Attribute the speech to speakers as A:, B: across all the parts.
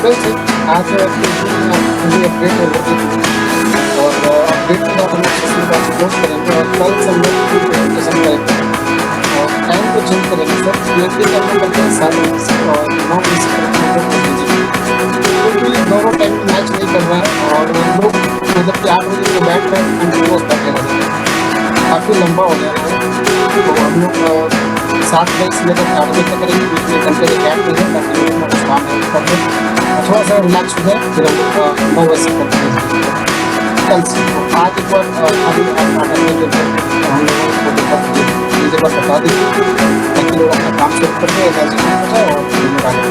A: कल से आज पूरी अपडेट हो रही थी और अपडेट के बाद हम लोग सेशन का क्लोज करेंगे और कल से हम लोग पूरी प्रेजेंटेशन करेंगे और टाइम को चेंज करेंगे सर। क्लियरली करना पड़ता है 7 बजे से और 9 बजे से करेंगे 10 बजे, क्योंकि दोनों टाइम मैच नहीं कर रहा है और लोग मतलब कि 8 बजे के बैठ कर कंटिन्यूस बैठे रहते हैं, काफ़ी लंबा हो गया है। तो हम लोग 7 बजे से लेकर 8 बजे तक करेंगे, बीच में घंटे का गैप नहीं है ताकि लोग अपना कुछ काम है कर ले और थोड़ा सा रिलैक्स हो जाए, फिर हम लोग 9 बजे से करते हैं कल से। तो आज एक बार अभी आप आकर के जो हम लोगों को चीज़ें पर बता दीजिए ताकि लोग अपना काम शुरू कर दे, एनर्जी हो जाए और फिर लोग आगे।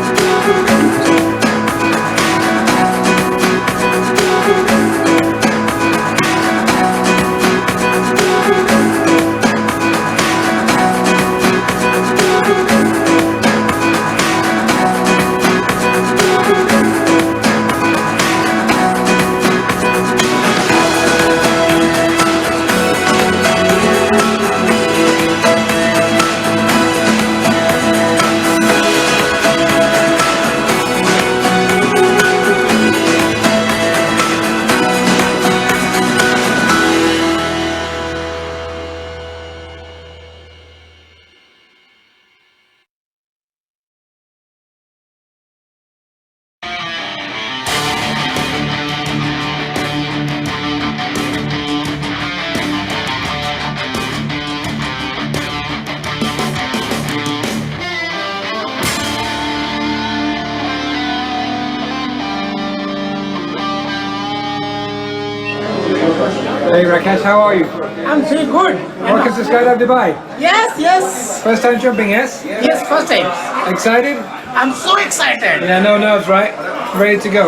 B: Hey Rakesh, how are you?
C: I'm doing good.
B: Welcome to Skydive Dubai.
C: Yes.
B: First time jumping, yes?
C: Yes, first time.
B: Excited?
C: I'm so excited.
B: Yeah, no nerves, right? Ready to go.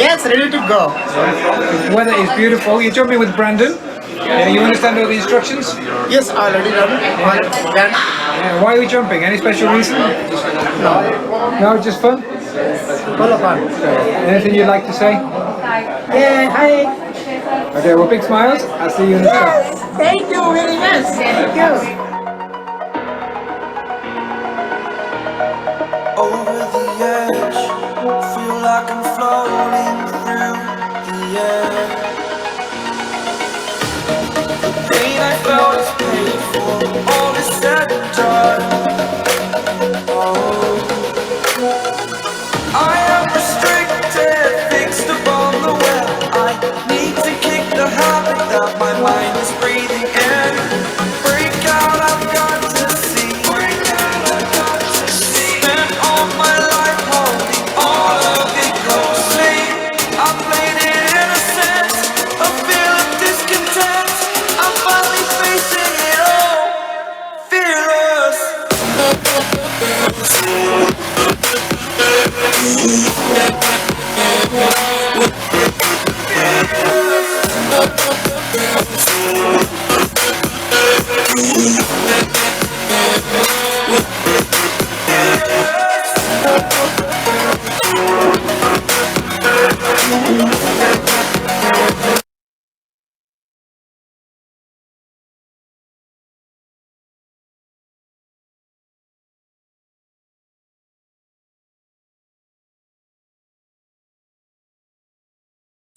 C: Yes, ready to go.
B: The weather is beautiful. You're jumping with Brandon. Yeah, you understand all the instructions?
C: Yes, already done. Done.
B: Yeah, why are you jumping? Any special reason?
C: No.
B: No, just fun?
C: Full of fun.
B: Anything you'd like to say?
C: Yeah, hi.
B: Okay, well, big smiles. I'll see you in the show.
C: Yes, thank you very much. Thank you.
D: Over the edge, feel like I'm floating through the air. The pain I felt is paid for, all is said and done. Oh, I am restricted, fixed upon the web. I need to kick the habit that my mind is breathing in. Break out, I've got to see. Break out, I've got to see. Spent all my life holding all of it closely. I played it innocent, a feel of discontent. I'm finally facing it all, fearless.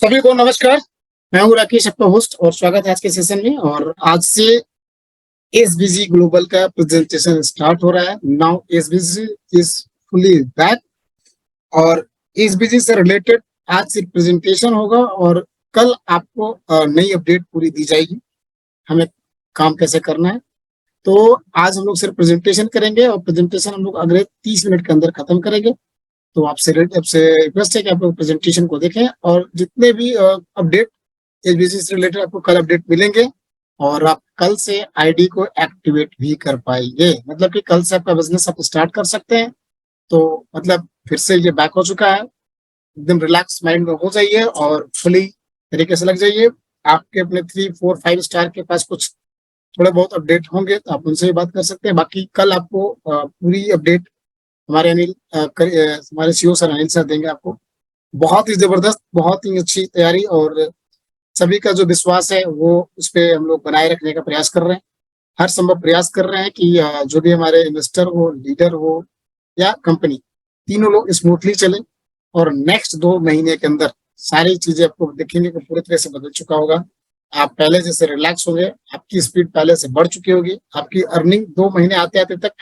A: सभी को नमस्कार, मैं हूँ राकेश, आपका host और स्वागत है आज के सेशन में। और आज से एसबीजी ग्लोबल का प्रेजेंटेशन स्टार्ट हो रहा है। Now SBG is fully back और एसबीजी से रिलेटेड आज से प्रेजेंटेशन होगा और कल आपको नई अपडेट पूरी दी जाएगी, हमें काम कैसे करना है। तो आज हम लोग सिर्फ प्रेजेंटेशन करेंगे और प्रेजेंटेशन हम लोग अगले 30 मिनट के अंदर खत्म करेंगे। तो आपसे रिक्वेस्ट है कि आप लोग प्रेजेंटेशन को देखें और जितने भी अपडेट एसबीसी से रिलेटेड आपको कल अपडेट मिलेंगे और आप कल से आईडी को एक्टिवेट भी कर पाएंगे, मतलब कि कल से आपका बिजनेस आप स्टार्ट कर सकते हैं। तो मतलब फिर से ये बैक हो चुका है, एकदम रिलैक्स माइंड में हो जाइए और फुली तरीके से लग जाइए। आपके अपने 3, 4, 5 स्टार के पास कुछ थोड़े बहुत अपडेट होंगे तो आप उनसे भी बात कर सकते हैं। बाकी कल आपको पूरी अपडेट हमारे हमारे सीईओ सर अनिल सर देंगे आपको। बहुत ही जबरदस्त, बहुत ही अच्छी तैयारी और सभी का जो विश्वास है वो उस पर हम लोग बनाए रखने का प्रयास कर रहे हैं। हर संभव प्रयास कर रहे हैं कि जो भी हमारे इन्वेस्टर हो, लीडर हो या कंपनी, तीनों लोग स्मूथली चले और नेक्स्ट 2 महीने के अंदर सारी चीजें आपको देखेंगे कि पूरी तरह से बदल चुका होगा। आप पहले जैसे रिलैक्स होंगे, आपकी स्पीड पहले से बढ़ चुकी होगी, आपकी अर्निंग 2 महीने आते आते तक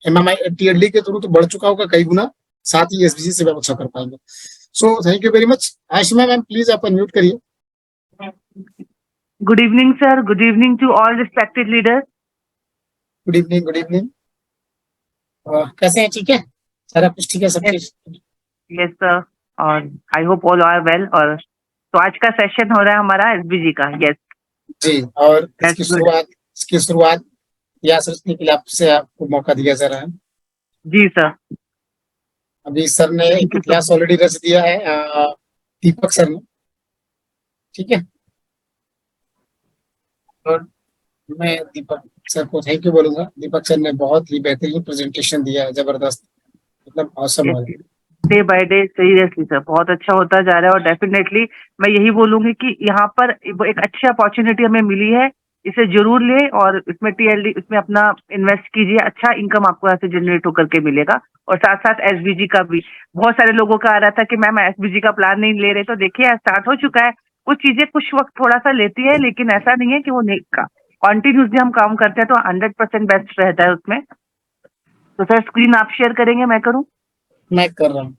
A: एमएमआई टीएलडी के थ्रू तो बढ़ चुका होगा कई गुना, साथ ही एसबीसी से भी आप अच्छा कर पाएंगे। So thank you very much. Ashima ma'am please आप अनम्यूट करिए।
E: Good evening, sir. Good evening to all respected leaders.
A: Good evening, good evening. कैसे हैं? ठीक है, सारा कुछ ठीक है, सब चीज?
E: Yes, sir. और I hope all are well. और तो आज का सेशन हो रहा है हमारा एसबीजी का। Yes.
A: जी, और
E: That's good.
A: इसकी शुरुआत या सोचने के लिए आपसे आपको मौका दिया जा रहा है।
E: जी सर।
A: अभी सर ने एक इतिहास ऑलरेडी रच दिया है, दीपक सर ने, ठीक है। और मैं दीपक सर को थैंक यू बोलूंगा। दीपक सर ने बहुत ही बेहतरीन प्रेजेंटेशन दिया है, जबरदस्त, मतलब औसम है।
E: Day by day seriously sir बहुत अच्छा होता जा रहा है। और डेफिनेटली मैं यही बोलूंगी कि यहाँ पर एक अच्छी अपॉर्चुनिटी हमें मिली है, इसे जरूर ले और इसमें टीएलडी इसमें अपना इन्वेस्ट कीजिए। अच्छा इनकम आपको यहाँ से जनरेट होकर के मिलेगा। और साथ साथ एसबीजी का भी बहुत सारे लोगों का आ रहा था कि मैम एसबीजी का प्लान नहीं ले रहे, तो देखिए स्टार्ट हो चुका है। कुछ चीजें कुछ वक्त थोड़ा सा लेती है, लेकिन ऐसा नहीं है कि वो नहीं का कॉन्टिन्यूसली हम काम करते हैं तो 100% बेस्ट रहता है उसमें। तो सर स्क्रीन आप शेयर करेंगे, मैं करूँ?
A: मैं कर रहा हूँ।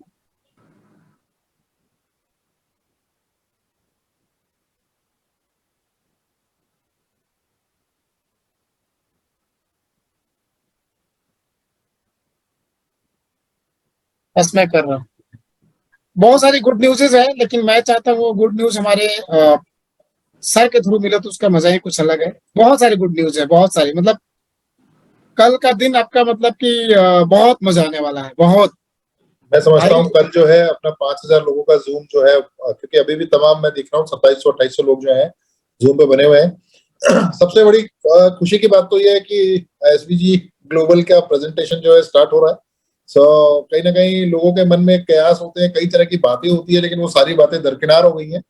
A: बस मैं कर रहा हूँ। बहुत सारी गुड न्यूज़ेस है, लेकिन मैं चाहता हूँ वो गुड न्यूज हमारे सर के थ्रू मिले तो उसका मजा ही कुछ अलग है। बहुत सारी गुड न्यूज है, बहुत सारी, मतलब कल का दिन आपका मतलब कि बहुत मजा आने वाला है, बहुत।
F: मैं समझता हूँ कल जो है अपना 5,000 लोगों का जूम जो है, क्योंकि अभी भी तमाम मैं देख रहा हूँ 2700-2800 लोग जो हैं जूम पे बने हुए हैं। सबसे बड़ी खुशी की बात तो ये है कि एसबीजी ग्लोबल का प्रेजेंटेशन जो है स्टार्ट हो रहा है। सो कहीं ना कहीं लोगों के मन में कयास होते हैं, कई तरह की बातें होती है, लेकिन वो सारी बातें दरकिनार हो गई हैं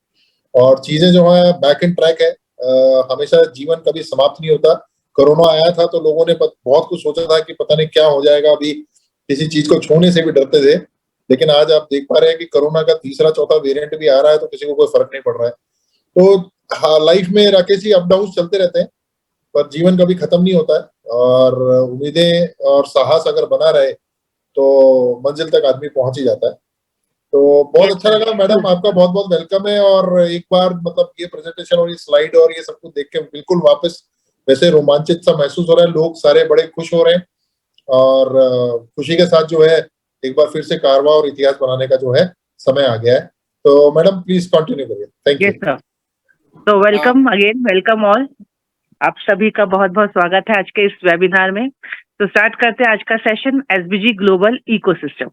F: और चीजें जो है बैक इन ट्रैक है। हमेशा जीवन कभी समाप्त नहीं होता। कोरोना आया था तो लोगों ने बहुत कुछ सोचा था कि पता नहीं क्या हो जाएगा, अभी किसी चीज को छूने से भी डरते थे, लेकिन आज आप देख पा रहे हैं कि कोरोना का तीसरा चौथा वेरिएंट भी आ रहा है तो किसी को कोई फर्क नहीं पड़ रहा है। तो हाँ, लाइफ में राकेश जी अप डाउन चलते रहते हैं, पर जीवन कभी खत्म नहीं होता है और उम्मीदें और साहस अगर बना रहे तो मंजिल तक आदमी पहुंच ही जाता है। तो बहुत अच्छा लगा मैडम, आपका बहुत बहुत वेलकम है। और एक बार मतलब ये प्रेजेंटेशन और ये स्लाइड और ये सब कुछ देख के बिल्कुल वापस वैसे रोमांचित सा महसूस हो रहा है। लोग सारे बड़े खुश हो रहे हैं और खुशी के साथ जो है एक बार फिर से कारवा और इतिहास बनाने का जो है समय आ गया है। तो मैडम प्लीज कंटिन्यू करिए। Thank you.
E: Yes sir. तो वेलकम अगेन, वेलकम ऑल। आप सभी का बहुत बहुत स्वागत है आज के इस वेबिनार में। तो स्टार्ट करते हैं आज का सेशन, एसबीजी ग्लोबल इकोसिस्टम।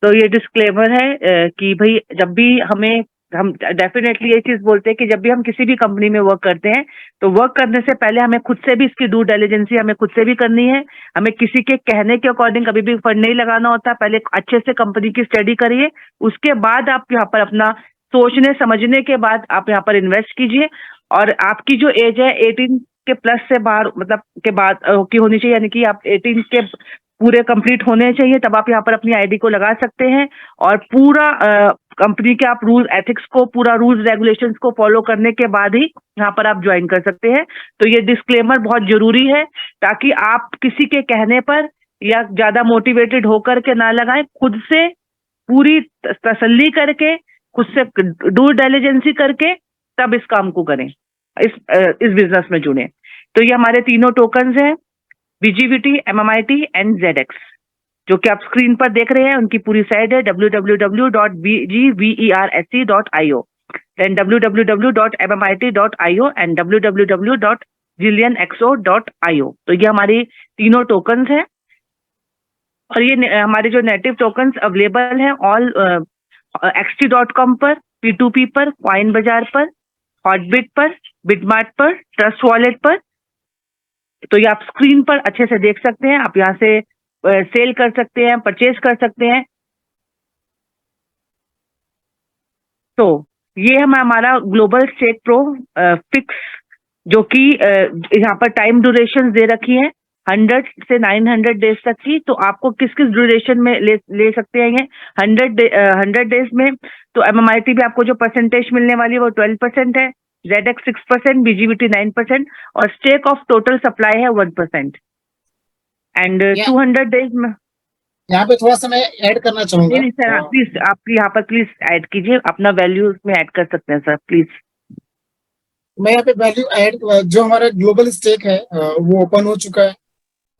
E: तो ये डिस्क्लेमर है कि भाई जब भी हम डेफिनेटली ये चीज बोलते हैं कि जब भी हम किसी भी कंपनी में वर्क करते हैं तो वर्क करने से पहले हमें खुद से भी इसकी ड्यू डिलिजेंसी हमें खुद से भी करनी है। हमें किसी के कहने के अकॉर्डिंग कभी भी फंड नहीं लगाना होता। पहले अच्छे से कंपनी की स्टडी करिए, उसके बाद आप यहाँ पर अपना सोचने समझने के बाद आप यहाँ पर इन्वेस्ट कीजिए। और आपकी जो एज है 18 के प्लस से बाहर मतलब के बाद की होनी चाहिए, यानी कि आप 18 के पूरे कंप्लीट होने चाहिए, तब आप यहाँ पर अपनी आईडी को लगा सकते हैं। और पूरा कंपनी के आप रूल एथिक्स को, पूरा रूल्स रेगुलेशंस को फॉलो करने के बाद ही यहाँ पर आप ज्वाइन कर सकते हैं। तो ये डिस्क्लेमर बहुत जरूरी है ताकि आप किसी के कहने पर या ज्यादा मोटिवेटेड होकर के ना लगाएं। खुद से पूरी तसल्ली करके, खुद से ड्यू डिलिजेंसी करके तब इस काम को करें, इस बिजनेस में जुड़े। तो ये हमारे तीनों टोकन्स हैं, बीजीवीटी, एमएमआईटी एंड जेडएक्स, जो कि आप स्क्रीन पर देख रहे हैं। उनकी पूरी साइट है www.bgverse.io, then www.mmit.io and www.jillianxo.io। तो ये हमारी तीनों टोकन्स हैं और ये हमारे जो नेटिव टोकन्स अवेलेबल हैं ऑल xt.com पर, P2P पर, कॉइन बाजार पर, हॉटबिट पर, बिटमार्ट पर, ट्रस्ट वॉलेट पर। तो ये आप स्क्रीन पर अच्छे से देख सकते हैं। आप यहाँ से सेल कर सकते हैं, परचेज कर सकते हैं। तो ये हमारा ग्लोबल स्टेक प्रो फिक्स, जो कि यहाँ पर टाइम ड्यूरेशन दे रखी है। 100 से 900 डेज तक की, तो आपको किस किस ड्यूरेशन में ले सकते हैं ये 100 डेज में। तो MMIT भी आपको जो परसेंटेज मिलने वाली है वो 12% है, ZX 6%, BGBT 9% और स्टेक ऑफ टोटल सप्लाई है 1%। एंड
A: या
E: 200 डेज में
A: यहाँ पे थोड़ा सा मैं ऐड करना चाहूंगा।
E: नहीं सर, आप प्लीज, आप यहाँ पर प्लीज ऐड कीजिए, अपना वैल्यू उसमें ऐड कर सकते हैं सर प्लीज।
A: मैं यहाँ पे वैल्यू ऐड, जो हमारा ग्लोबल स्टेक है वो ओपन हो चुका है,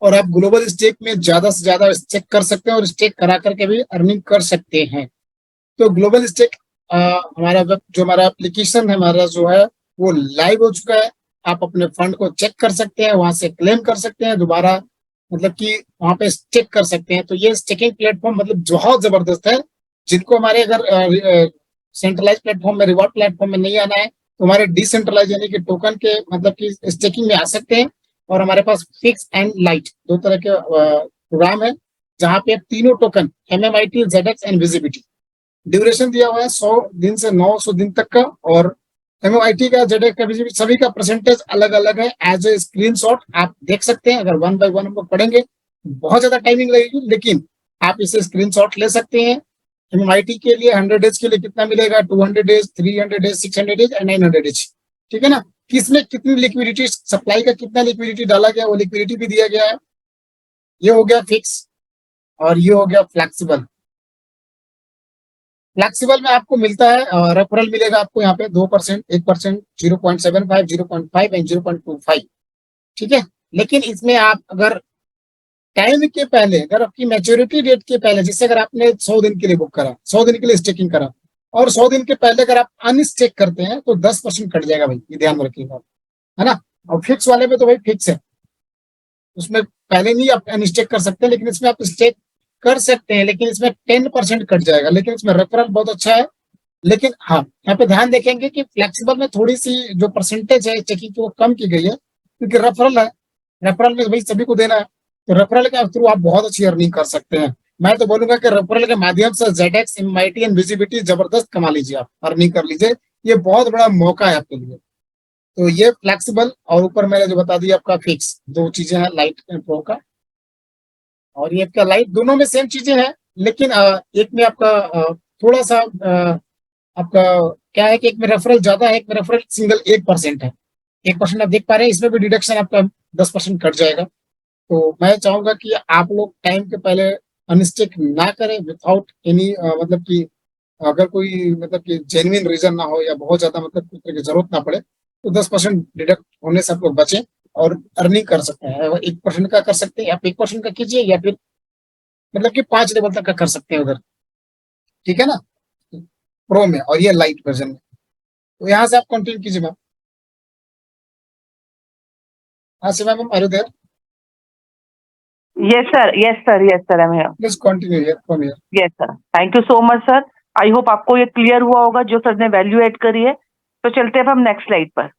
A: और आप ग्लोबल स्टेक में ज्यादा से ज्यादा स्टेक कर सकते हैं और स्टेक करा करके भी अर्निंग कर सकते हैं। तो ग्लोबल स्टेक हमारा जो हमारा एप्लीकेशन है हमारा जो है वो लाइव हो चुका है। आप अपने फंड को चेक कर सकते हैं, वहां से क्लेम कर सकते हैं दोबारा, मतलब कि वहां पे स्टेक कर सकते हैं। तो ये स्टेकिंग प्लेटफॉर्म मतलब बहुत जबरदस्त है। जिनको हमारे अगर सेंट्रलाइज प्लेटफॉर्म में, रिवॉर्ड प्लेटफॉर्म में नहीं आना है, तो हमारे डिसेंट्रलाइज यानी कि टोकन के मतलब कि स्टेकिंग में आ सकते हैं। और हमारे पास फिक्स एंड लाइट दो तरह के प्रोग्राम है, जहां पे तीनों token MMIT, ZX and visibility, duration दिया हुआ है 100 दिन से 900 दिन तक का। और MMIT का, ZX का, विजिबिलिटी सभी का परसेंटेज अलग अलग है। एज ए स्क्रीनशॉट आप देख सकते हैं। अगर 1 बाय 1 हम लोग पढ़ेंगे बहुत ज्यादा टाइमिंग लगेगी, लेकिन आप इसे स्क्रीनशॉट ले सकते हैं। MMIT के लिए 100 डेज के लिए कितना मिलेगा, 200 days, 300 days, 600 days and 900 days. ठीक है ना। किसमें कितनी लिक्विडिटी, सप्लाई का कितना लिक्विडिटी डाला गया वो लिक्विडिटी भी दिया गया है। ये हो गया फिक्स और ये हो गया फ्लेक्सिबल। फ्लेक्सिबल में आपको मिलता है रेफरल मिलेगा आपको यहाँ पे 2%, 1%, 0.75, 0.5 एंड 0.25। ठीक है। लेकिन इसमें आप अगर टाइम के पहले, अगर आपकी मैच्योरिटी डेट के पहले, जैसे अगर आपने 100 दिन के लिए बुक करा, 100 दिन के लिए स्टेकिंग करा, और 100 दिन के पहले अगर आप अनस्टेक करते हैं तो 10% कट जाएगा भाई, ये ध्यान में रखिएगा, है ना। और फिक्स वाले में तो भाई फिक्स है, उसमें पहले नहीं आप अनस्टेक कर सकते, लेकिन इसमें आप स्टेक कर सकते हैं, लेकिन इसमें 10% कट जाएगा। लेकिन इसमें रेफरल बहुत अच्छा है। लेकिन हाँ, यहाँ पे ध्यान देखेंगे कि फ्लेक्सिबल में थोड़ी सी जो परसेंटेज है चेकिंग की वो कम की गई है, क्योंकि रेफरल है, रेफरल में भाई सभी को देना है। तो रेफरल के थ्रू आप बहुत अच्छी अर्निंग कर सकते हैं। मैं तो बोलूंगा कि रेफरल के माध्यम से ZX, MMIT एंड विजिबिलिटी जबरदस्त कमा लीजिए, आप अर्निंग कर लीजिए। ये बहुत बड़ा मौका है आपके लिए। तो ये फ्लेक्सिबल और ऊपर मैंने जो बता दिया आपका फिक्स, दो चीजें हैं लाइट एंड प्रो का। और ये आपका लाइट, दोनों में सेम चीजें हैं, लेकिन एक में आपका थोड़ा सा आपका क्या है कि एक में रेफरल ज्यादा है, एक में रेफरल सिंगल 1% है। 1% आप देख पा रहे हैं, इसमें भी डिडक्शन आपका 10% कट जाएगा। तो मैं चाहूंगा कि आप लोग टाइम के पहले अनस्टेक ना करें विदाउट एनी, मतलब कि अगर कोई मतलब कि जेन्युइन रीजन ना हो या बहुत ज्यादा मतलब कोई तरह की जरूरत ना पड़े, तो 10% डिडक्ट होने से आप लोग बचें और अर्निंग कर सकते हैं। 1% का कर सकते हैं, आप 1% का कीजिए, या फिर मतलब कि 5 लेवल तक का कर सकते हैं उधर। ठीक है ना, प्रो में और ये लाइट वर्जन में। तो यहाँ से आप कंटिन्यू कीजिए मैम। हाँ Shiva ma'am, are you there?
E: Yes sir, yes sir, yes sir, I'm here.
A: Please continue here from here.
E: Yes sir, thank you so much sir. I hope आपको ये क्लियर हुआ होगा जो सर ने वैल्यू ऐड करी है। तो चलते हैं अब हम नेक्स्ट स्लाइड पर।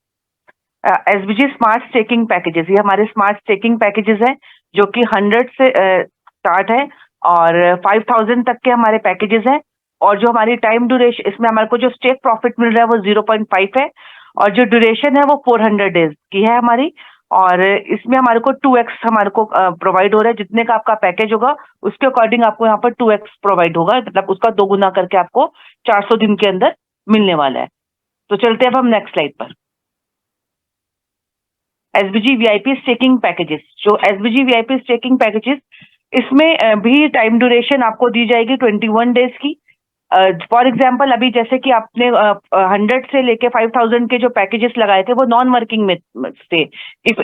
E: SBG स्मार्ट स्टेकिंग पैकेजेस, ये हमारे स्मार्ट स्टेकिंग पैकेजेस हैं जो कि 100 से स्टार्ट है और 5000 तक के हमारे पैकेजेस हैं। और जो हमारी टाइम ड्यूरेशन, इसमें हमारे को जो स्टेक प्रॉफिट मिल रहा है वो 0.5 है, और जो ड्यूरेशन है वो 400 डेज की है हमारी। और इसमें हमारे को 2x हमारे को प्रोवाइड हो रहा है, जितने का आपका पैकेज होगा उसके अकॉर्डिंग आपको यहाँ पर 2x प्रोवाइड होगा, मतलब उसका 2 गुना करके आपको 400 दिन के अंदर मिलने वाला है। तो चलते हैं अब हम नेक्स्ट स्लाइड पर। SBG VIP स्टेकिंग पैकेजेस, जो SBG VIP स्टेकिंग पैकेजेस, इसमें भी टाइम ड्यूरेशन आपको दी जाएगी 21 डेज की। फॉर एग्जाम्पल अभी जैसे कि आपने 100 से लेके 5000 के जो पैकेजेस लगाए थे वो नॉन वर्किंग में थे।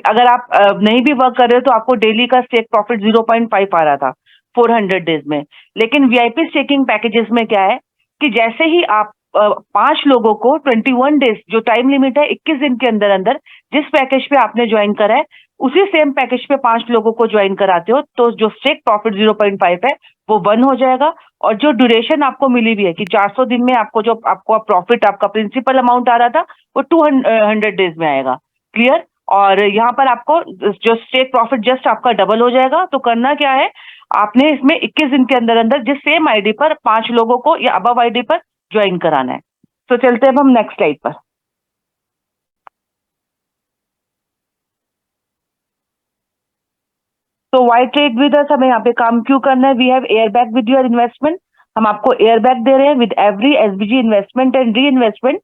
E: अगर आप नहीं भी वर्क कर रहे हो तो आपको डेली का स्टेक प्रॉफिट 0.5 आ रहा था 400 डेज में। लेकिन VIP स्टेकिंग पैकेजेस में क्या है कि जैसे ही आप 5 लोगों को 21 डेज, जो टाइम लिमिट है 21 दिन के अंदर अंदर, जिस पैकेज पे आपने ज्वाइन करा है उसी सेम पैकेज पे 5 लोगों को ज्वाइन कराते हो, तो जो स्टेक प्रॉफिट 0.5 है वो 1 हो जाएगा। और जो ड्यूरेशन आपको मिली भी है कि 400 दिन में आपको जो आपको प्रॉफिट, आपका प्रिंसिपल अमाउंट आ रहा था वो 200 डेज में आएगा। क्लियर? और यहाँ पर आपको जो स्टेक प्रॉफिट जस्ट आपका डबल हो जाएगा। तो करना क्या है, आपने इसमें 21 दिन के अंदर अंदर जिस सेम आईडी पर 5 लोगों को या अबव आईडी पर ज्वाइन कराना है। तो चलते हैं अब हम नेक्स्ट स्लाइड पर। तो वाई ट्रेड विद अस हमें यहाँ पे काम क्यों करना है? We have air back with your investment, हम आपको एयर बैक दे रहे हैं with every SBG investment and reinvestment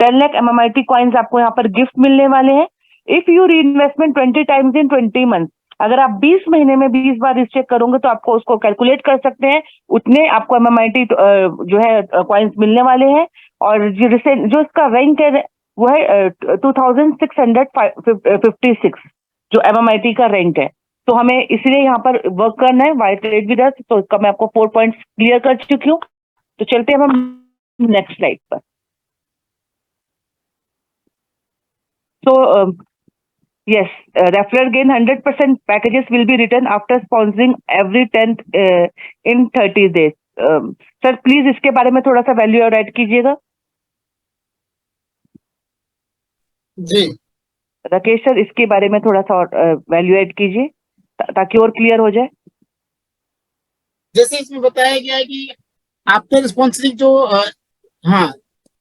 E: 10 lakh MMIT coins आपको यहाँ पर गिफ्ट मिलने वाले हैं। If you reinvestment 20 times in 20 month, अगर आप 20 महीने में 20 बार इस चेक करोगे तो आपको उसको कैलकुलेट कर सकते हैं, उतने आपको MMIT जो है कॉइन्स मिलने वाले हैं। और जो इसका रैंक है वो है 2656 जो MMIT का रैंक है। तो हमें इसलिए यहाँ पर वर्क करना है वाई ट्रेड विद अस। तो इसका मैं आपको 4 पॉइंट्स क्लियर कर चुकी हूँ। तो चलते हैं हम नेक्स्ट स्लाइड पर। So yes, referral gain 100% packages will be written after sponsoring every 10th in 30 days. Sir please इसके बारे में थोड़ा सा वैल्यू ऐड कीजिएगा।
A: जी
E: राकेश सर इसके बारे में थोड़ा सा वैल्यू ऐड कीजिए ताकि और क्लियर हो जाए।
A: जैसे इसमें बताया गया है कि आफ्टर स्पॉन्सरिंग जो हाँ,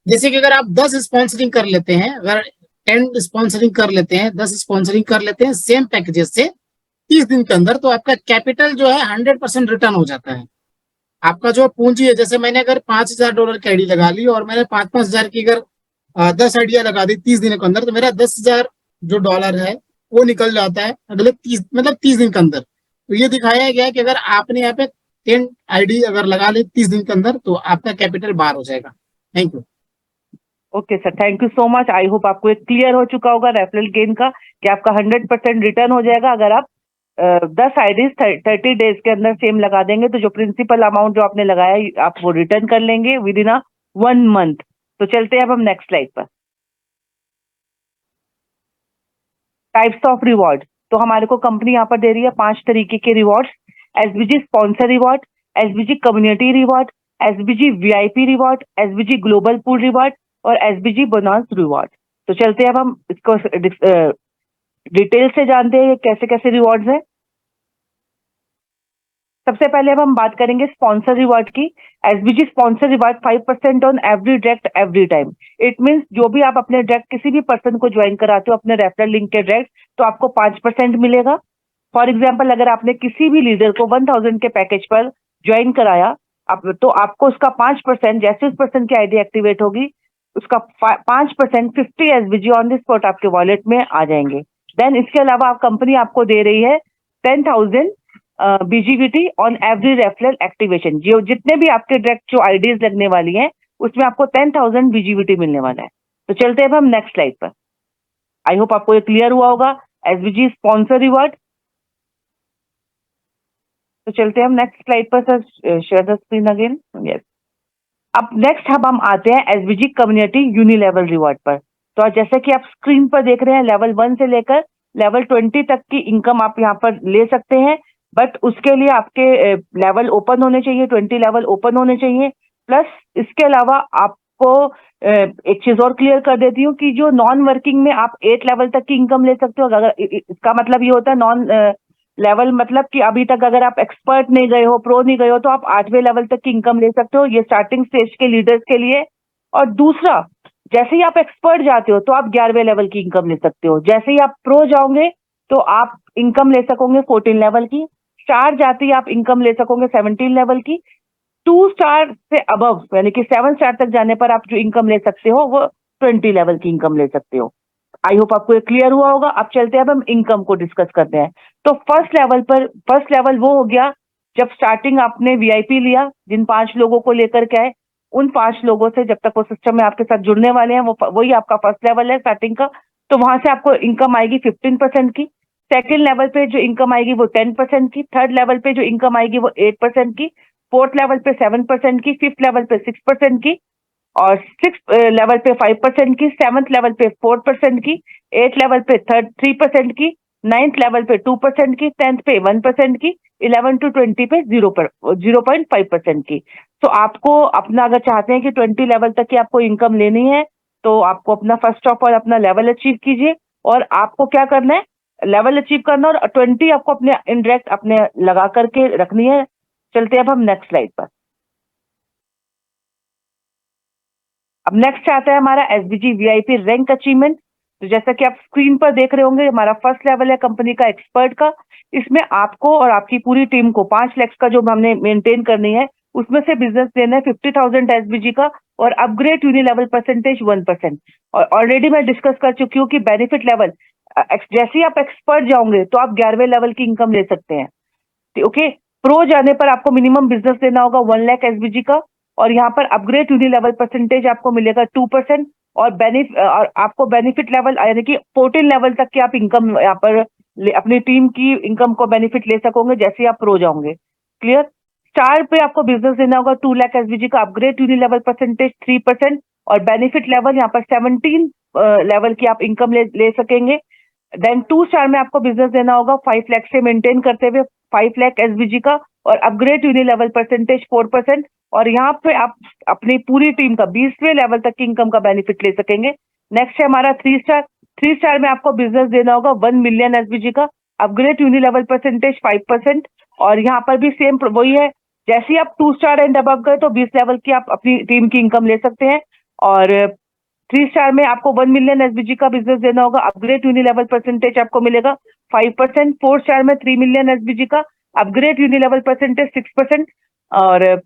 A: जैसे कि अगर आप 10 स्पॉन्सरिंग कर लेते हैं, अगर 10 स्पॉन्सरिंग कर लेते हैं, 10 स्पॉन्सरिंग कर लेते हैं सेम पैकेजेस से 30 दिन के अंदर, तो आपका कैपिटल जो है 100% रिटर्न हो जाता है। आपका जो पूंजी है, जैसे मैंने अगर $5,000 की आईडी लगा ली और मैंने 5-5 हजार की अगर 10 आइडिया लगा दी 30 दिनों के अंदर, तो मेरा 10,000 जो डॉलर है वो निकल जाता है अगले 30 दिन के अंदर। तो ये दिखाया गया है कि अगर आपने यहाँ पे 10 आईडी अगर लगा ली 30 दिन के अंदर तो आपका कैपिटल बाहर हो जाएगा। Thank you.
E: Okay sir, thank you so much. I hope आपको एक क्लियर हो चुका होगा रेफरल गेन का कि आपका 100% रिटर्न हो जाएगा अगर आप 10 आईडीज 30 डेज के अंदर सेम लगा देंगे। तो जो प्रिंसिपल अमाउंट जो आपने लगाया आप वो रिटर्न कर लेंगे विद इन 1 मंथ। तो चलते हैं अब हम नेक्स्ट स्लाइड पर। टाइप्स ऑफ रिवॉर्ड, तो हमारे को कंपनी यहाँ पर दे रही है 5 तरीके के rewards. SBG sponsor reward, SBG community reward, SBG VIP reward, SBG global pool reward और एसबीजी बोनस रिवॉर्ड। तो चलते हैं अब हम इसको डिटेल से जानते हैं कैसे कैसे रिवॉर्ड्स हैं। सबसे पहले अब हम बात करेंगे स्पॉन्सर रिवॉर्ड की। SBG sponsor reward 5% on every direct every time. It means जो भी आप अपने डायरेक्ट किसी भी पर्सन को ज्वाइन कराते हो अपने रेफरल लिंक के डायरेक्ट, तो आपको 5% मिलेगा। फॉर एग्जाम्पल अगर आपने किसी भी लीडर को 1000 के पैकेज पर ज्वाइन कराया तो आपको उसका 5%, जैसे उस पर्सन की आईडी एक्टिवेट होगी उसका 5% 50 एसबीजी ऑन द स्पॉट आपके वॉलेट में आ जाएंगे। देन इसके अलावा कंपनी आपको दे रही है 10,000 बीजीवीटी ऑन एवरी रेफरल एक्टिवेशन। जो जितने भी आपके डायरेक्ट जो आईडीज लगने वाली हैं उसमें आपको 10,000 बीजीवीटी मिलने वाला है। तो चलते हैं हम नेक्स्ट स्लाइड पर। आई होप आपको ये क्लियर हुआ होगा एसबीजी स्पॉन्सर रिवॉर्ड। तो चलते हैं हम नेक्स्ट स्लाइड पर sir, share the screen again. Yes, अब नेक्स्ट हम आते हैं एसबीजी कम्युनिटी यूनिलेवल रिवॉर्ड पर। तो जैसे कि आप स्क्रीन पर देख रहे हैं लेवल 1 से लेकर लेवल 20 तक की इनकम आप यहाँ पर ले सकते हैं, बट उसके लिए आपके लेवल ओपन होने चाहिए, 20 लेवल ओपन होने चाहिए। प्लस इसके अलावा आपको एक चीज और क्लियर कर देती हूँ कि जो नॉन वर्किंग में आप 8 लेवल तक की इनकम ले सकते हो। अगर इसका मतलब ये होता है नॉन लेवल मतलब कि अभी तक अगर आप एक्सपर्ट नहीं गए हो, प्रो नहीं गए हो, तो आप 8वें लेवल तक की इनकम ले सकते हो। ये स्टार्टिंग स्टेज के लीडर्स के लिए। और दूसरा, जैसे ही आप एक्सपर्ट जाते हो तो आप 11वें लेवल की इनकम ले सकते हो। जैसे ही आप प्रो जाओगे तो आप इनकम ले सकोगे 14 लेवल की। स्टार जाते ही आप इनकम ले सकोगे 17 लेवल की। 2 स्टार से अबव यानी कि 7 स्टार तक जाने पर आप जो इनकम ले सकते हो वो 20 लेवल की इनकम ले सकते हो। आई होप आपको ये क्लियर हुआ होगा। अब चलते हैं अब हम इनकम को डिस्कस करते हैं। तो फर्स्ट लेवल वो हो गया जब स्टार्टिंग आपने वीआईपी लिया, जिन 5 लोगों को लेकर के आए, उन 5 लोगों से जब तक वो सिस्टम में आपके साथ जुड़ने वाले हैं वही आपका फर्स्ट लेवल है स्टार्टिंग का। तो वहां से आपको इनकम आएगी 15% की। सेकेंड लेवल पे जो इनकम आएगी वो 10% की। थर्ड लेवल पे जो इनकम आएगी वो 8% की। फोर्थ लेवल पे 7% की। फिफ्थ लेवल पे 6% की और 6th लेवल पे 5% की। 7th लेवल पे 4% की। 8th लेवल पे 3% की। 9th लेवल पे 2% की। 10th पे 1% की। 11 to 20 पे 0.5% की। तो आपको अपना अगर चाहते हैं कि 20 लेवल तक की आपको इनकम लेनी है तो आपको अपना फर्स्ट ऑफ ऑल अपना लेवल अचीव कीजिए। और आपको क्या करना है, लेवल अचीव करना और 20 आपको अपने इनडायरेक्ट अपने लगा करके रखनी है। चलते हैं अब हम नेक्स्ट स्लाइड पर। अब नेक्स्ट आता है हमारा एसबीजी वीआईपी रैंक अचीवमेंट। तो जैसा कि आप स्क्रीन पर देख रहे होंगे, हमारा फर्स्ट लेवल है कंपनी का एक्सपर्ट का। इसमें आपको और आपकी पूरी टीम को 5 लाख का जो हमने मेंटेन करनी है, उसमें से बिजनेस देना है 50,000 एसबीजी का, और अपग्रेड यूनिलेवल परसेंटेज 1%। और ऑलरेडी मैं डिस्कस कर चुकी हूँ कि बेनिफिट लेवल जैसे ही आप एक्सपर्ट जाओगे तो आप 11वें लेवल की इनकम ले सकते हैं। ओके, प्रो जाने पर आपको मिनिमम बिजनेस देना होगा 1 लाख एसबीजी का, और यहाँ पर अपग्रेड यूनिलेवल परसेंटेज आपको मिलेगा 2%, और और आपको बेनिफिट लेवल यानी कि 14 लेवल तक की आप इनकम यहाँ पर अपनी टीम की इनकम को बेनिफिट ले सकोगे जैसे आप प्रो जाओगे। क्लियर? स्टार पे आपको बिजनेस देना होगा 2 लाख एसबीजी का, अपग्रेड यूनिलेवल परसेंटेज 3%, और बेनिफिट लेवल यहाँ पर 17 लेवल की आप इनकम ले सकेंगे। देन 2 स्टार में आपको बिजनेस देना होगा 5 लाख से मेंटेन करते हुए 5 लाख एसबीजी का, और अपग्रेड यूनिलेवल परसेंटेज 4%, और यहाँ पे आप अपनी पूरी टीम का 20वें लेवल तक की इनकम का बेनिफिट ले सकेंगे। नेक्स्ट है हमारा 3 स्टार। 3 स्टार में आपको बिजनेस देना होगा 1 मिलियन एसबीजी का, अपग्रेड यूनिलेवल परसेंटेज 5%, और यहाँ पर भी सेम वही है, जैसे ही आप 2 स्टार एंड अबव गए तो 20 लेवल की आप अपनी टीम की इनकम ले सकते हैं। और 3 स्टार में आपको 1 मिलियन एसबीजी का बिजनेस देना होगा, अपग्रेड यूनिलेवल परसेंटेज आपको मिलेगा 5%। 4 स्टार में 3 मिलियन एसबीजी का, अपग्रेड यूनिलेवल परसेंटेज 6%, और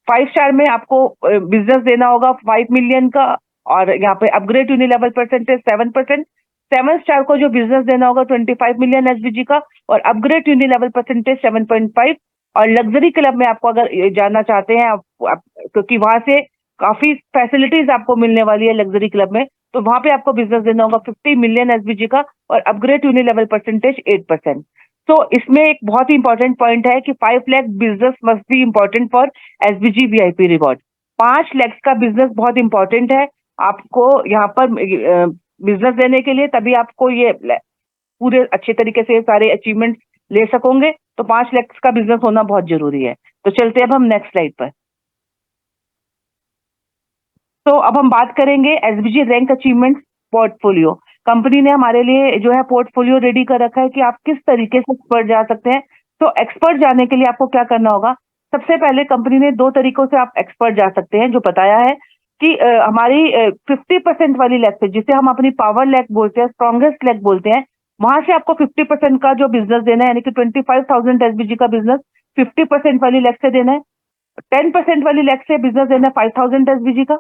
E: 5 स्टार में आपको बिजनेस देना होगा 5 मिलियन का, और यहाँ पे अपग्रेड यूनिलेवल परसेंटेज 7%। 7 स्टार को जो बिजनेस देना होगा 25 मिलियन एसबीजी का, और अपग्रेड यूनिलेवल परसेंटेज 7.5। और लग्जरी क्लब में आपको अगर जाना चाहते हैं क्योंकि वहां से काफी फैसिलिटीज आपको मिलने वाली है लग्जरी क्लब में, तो वहां पे आपको बिजनेस देना होगा 50 मिलियन एसबीजी का, और अपग्रेड यूनिलेवल परसेंटेज 8%। तो इसमें एक बहुत ही इंपॉर्टेंट पॉइंट है कि 5 lakh business must be important for SBG VIP reward. 5 lakh का बिजनेस बहुत इंपॉर्टेंट है आपको यहाँ पर बिजनेस देने के लिए, तभी आपको ये पूरे अच्छे तरीके से सारे अचीवमेंट ले सकोगे। तो 5 लाख का बिजनेस होना बहुत जरूरी है। तो चलते अब हम नेक्स्ट स्लाइड पर। तो अब हम बात करेंगे SBG rank achievement portfolio. Company ने हमारे लिए जो है पोर्टफोलियो रेडी कर रखा है कि आप किस तरीके से एक्सपर्ट जा सकते हैं। तो एक्सपर्ट जाने के लिए आपको क्या करना होगा? सबसे पहले कंपनी ने 2 तरीकों से आप एक्सपर्ट जा सकते हैं जो बताया है कि हमारी 50% वाली लेग से, जिसे हम अपनी पावर लेग बोलते हैं, स्ट्रॉन्गेस्ट लेग बोलते हैं, वहां से आपको 50% का जो बिजनेस देना है, यानी कि 25,000 एसबीजी का बिजनेस 50% वाली लेग से देना है। 10% वाली लेग से बिजनेस देना है 5,000 एसबीजी का,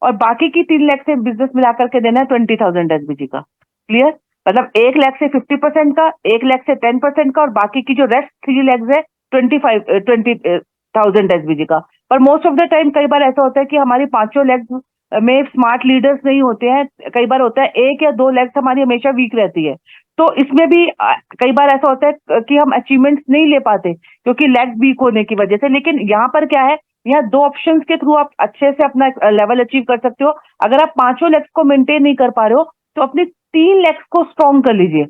E: और बाकी की 3 लाख से बिजनेस मिलाकर के देना है 20,000 एसबीजी का। क्लियर? मतलब 1 लाख से 50% का, 1 लाख से 10% का, और बाकी की जो रेस्ट 3 लैक्स है 20,000 एसबीजी का। पर मोस्ट ऑफ द टाइम कई बार ऐसा होता है कि हमारी 5 लैक्स में स्मार्ट लीडर्स नहीं होते हैं। कई बार होता है 1 या 2 लैक्स हमारी हमेशा वीक रहती है। तो इसमें भी कई बार ऐसा होता है कि हम अचीवमेंट्स नहीं ले पाते क्योंकि लैग वीक होने की वजह से। लेकिन यहाँ पर क्या है, यहाँ 2 ऑप्शंस के थ्रू आप अच्छे से अपना लेवल अचीव कर सकते हो। अगर आप 5 लैक्स को मेंटेन नहीं कर पा रहे हो तो अपनी 3 लैक्स को स्ट्रॉन्ग कर लीजिए।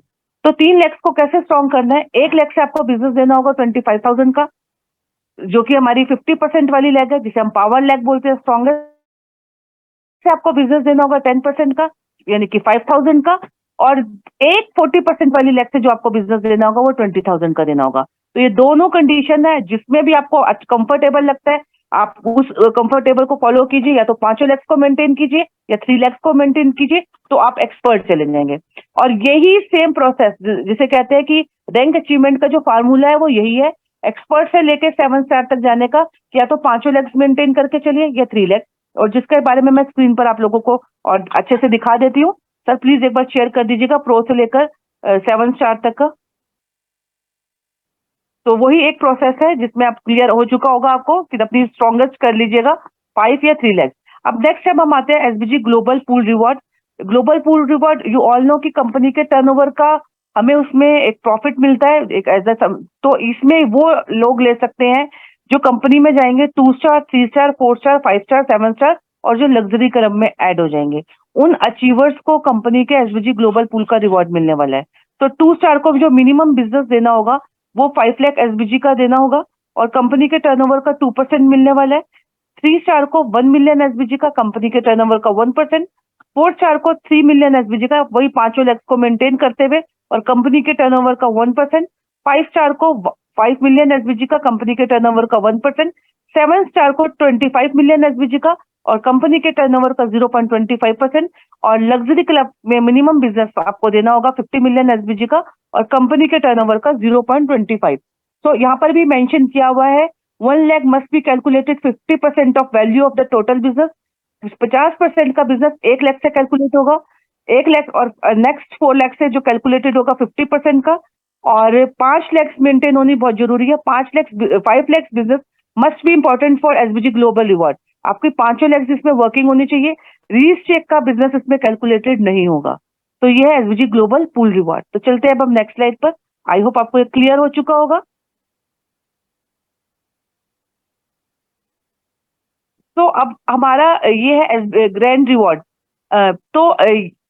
E: तो 3 लैक्स को कैसे स्ट्रॉन्ग करना है? 1 लाख से आपको बिजनेस देना होगा 25,000 का, जो कि हमारी 50% वाली लैग है, जिसे हम पावर लैग बोलते हैं, स्ट्रॉन्गेस्ट से आपको बिजनेस देना होगा 10% का, यानी कि 5,000 का, और एक 40% वाली लैग से जो आपको बिजनेस देना होगा वो 20,000 का देना होगा। तो ये दोनों कंडीशन है, जिसमें भी आपको कंफर्टेबल लगता है आप उस कंफर्टेबल को फॉलो कीजिए। या तो 5 लाख को मेंटेन कीजिए या 3 लाख को मेंटेन कीजिए, तो आप एक्सपर्ट चले जाएंगे। और यही सेम प्रोसेस जिसे कहते हैं कि रैंक अचीवमेंट का जो फार्मूला है वो यही है, एक्सपर्ट से लेके 7 स्टार तक जाने का। या तो 5 लाख मेंटेन करके चलिए या 3 लाख, और जिसके बारे में मैं स्क्रीन पर आप लोगों को और अच्छे से दिखा देती हूँ। सर प्लीज एक बार शेयर कर दीजिएगा प्रो से लेकर 7 स्टार तक का। तो वही एक प्रोसेस है जिसमें आप क्लियर हो चुका होगा आपको कि अपनी स्ट्रॉन्गेस्ट कर लीजिएगा 5 या 3 लाख। अब नेक्स्ट अब हम आते हैं SBG global pool reward. Global pool reward you all know कि कंपनी के टर्नओवर का हमें उसमें एक प्रॉफिट मिलता है एक एज तो इसमें वो लोग ले सकते हैं जो कंपनी में जाएंगे 2 star, 3 star, 4 star, 5 star, 7 star, और जो लग्जरी क्लब में ऐड हो जाएंगे। उन अचीवर्स को कंपनी के एसबीजी ग्लोबल पूल का रिवॉर्ड मिलने वाला है। तो 2 स्टार को जो मिनिमम बिजनेस देना होगा वो 5 लाख एसबीजी का देना होगा, और कंपनी के टर्नओवर का 2% मिलने वाला है। 3 स्टार को 1 मिलियन एसबीजी का, कंपनी के टर्नओवर का 1%। 4 स्टार को 3 मिलियन एसबीजी का, वही 5 लाख को मेंटेन करते हुए, और कंपनी के टर्नओवर का 1%। 5 स्टार को 5 मिलियन एसबीजी का, कंपनी के टर्नओवर का 1%। 7 स्टार को 25 मिलियन एसबीजी का, और कंपनी के टर्नओवर का 0.25%, और लग्जरी क्लब में मिनिमम बिजनेस आपको देना होगा 50 मिलियन एसबीजी का, और कंपनी के टर्नओवर का 0.25। तो यहाँ पर भी मेंशन किया हुआ है 1 lakh must be calculated 50% of value of the total business. 50% का बिजनेस 1 लाख से कैलकुलेट होगा, 1 लाख, और नेक्स्ट 4 लाख से जो कैलकुलेटेड होगा 50% का, और 5 लाख मेंटेन होनी बहुत जरूरी है। 5 lakh business must be important for SBG global reward. आपकी 5 लाख इसमें वर्किंग होनी चाहिए। रीच चेक का बिजनेस इसमें कैलकुलेटेड नहीं होगा। तो ये है एसबीजी ग्लोबल पूल रिवॉर्ड। तो चलते हैं अब हम नेक्स्ट स्लाइड पर। आई होप आपको ये क्लियर हो चुका होगा। तो अब हमारा ये है ग्रैंड रिवॉर्ड। तो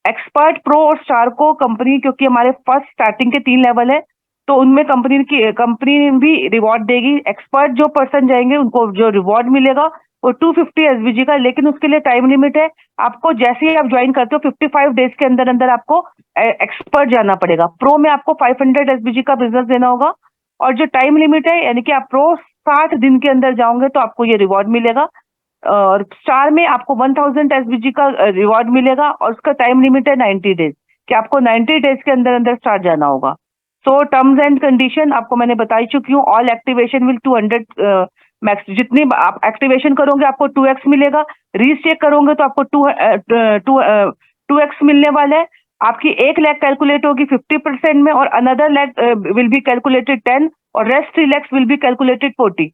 E: एक्सपर्ट, प्रो और स्टार को कंपनी, क्योंकि हमारे फर्स्ट स्टार्टिंग के 3 लेवल है, तो उनमें कंपनी भी रिवॉर्ड देगी। एक्सपर्ट जो पर्सन जाएंगे उनको जो रिवॉर्ड मिलेगा वो 250 एसबीजी का, लेकिन उसके लिए टाइम लिमिट है। आपको जैसे ही आप ज्वाइन करते हो 55 डेज के अंदर अंदर आपको एक्सपर्ट जाना पड़ेगा। प्रो में आपको 500 एसबीजी का बिजनेस देना होगा, और जो टाइम लिमिट है यानी कि आप प्रो 60 दिन के अंदर जाओगे तो आपको ये रिवॉर्ड मिलेगा। और स्टार में आपको 1000 एसबीजी का रिवॉर्ड मिलेगा, और उसका टाइम लिमिट है 90 डेज, कि आपको 90 डेज के अंदर अंदर स्टार जाना होगा। सो टर्म्स एंड कंडीशन आपको मैंने बता ही चुकी हूँ। ऑल एक्टिवेशन विल 200 मैक्स, जितनी आप एक्टिवेशन करोगे आपको 2x मिलेगा। रीच चेक करोगे तो आपको 2x मिलने वाला है। आपकी 1 लाख कैलकुलेट होगी 50% में, और another lakh will be calculated 10, और rest 3 lakhs will be calculated 40।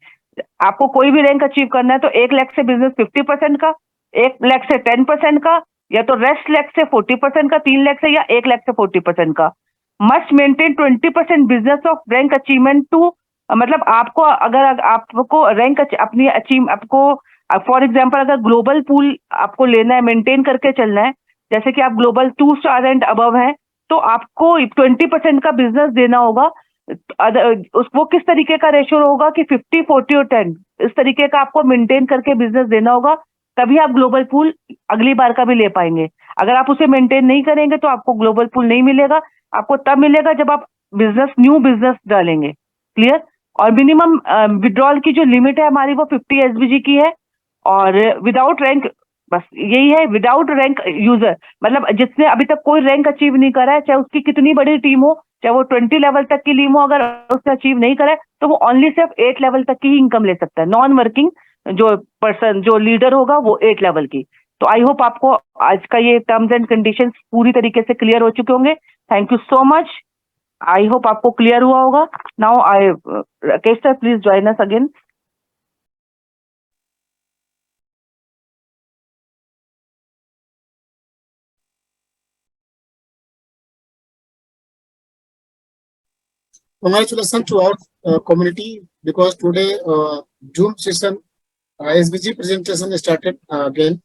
E: आपको कोई भी रैंक अचीव करना है तो 1 लाख से बिजनेस 50% का, 1 लाख से 10% का, या तो रेस्ट लाख से 40% का, 3 लाख से, या 1 लाख से 40% का। Must maintain 20% business of rank achievement to, मतलब आपको अगर आपको रैंक अपनी अचीव, आपको फॉर एग्जांपल अगर ग्लोबल पूल आपको लेना है, मेंटेन करके चलना है, जैसे कि आप ग्लोबल 2 स्टार एंड अबव है, तो आपको 20% का बिजनेस देना होगा। वो किस तरीके का रेशियो होगा कि 50, 40 और 10, इस तरीके का आपको मेंटेन करके बिजनेस देना होगा, तभी आप ग्लोबल पूल अगली बार का भी ले पाएंगे। अगर आप उसे मेंटेन नहीं करेंगे तो आपको ग्लोबल पूल नहीं मिलेगा। आपको तब मिलेगा जब आप न्यू बिजनेस डालेंगे। क्लियर? और मिनिमम विड्रॉल की जो लिमिट है हमारी वो 50 एसबीजी की है, और विदाउट रैंक, बस यही है, विदाउट रैंक यूजर, मतलब जिसने अभी तक कोई रैंक अचीव नहीं करा है, चाहे उसकी कितनी बड़ी टीम हो, चाहे वो 20 लेवल तक की टीम हो, अगर उसने अचीव नहीं करा है तो वो ओनली सिर्फ 8 लेवल तक की ही इनकम ले सकता है। नॉन वर्किंग जो पर्सन, जो लीडर होगा, वो 8 लेवल की। तो आई होप आपको आज का ये टर्म्स एंड कंडीशंस पूरी तरीके से क्लियर हो चुके होंगे। Thank you so much. I hope आपको क्लियर हुआ होगा। Now Rakesh sir, please join us again.
A: Congratulations to our community, because today Zoom session SBG presentation started again.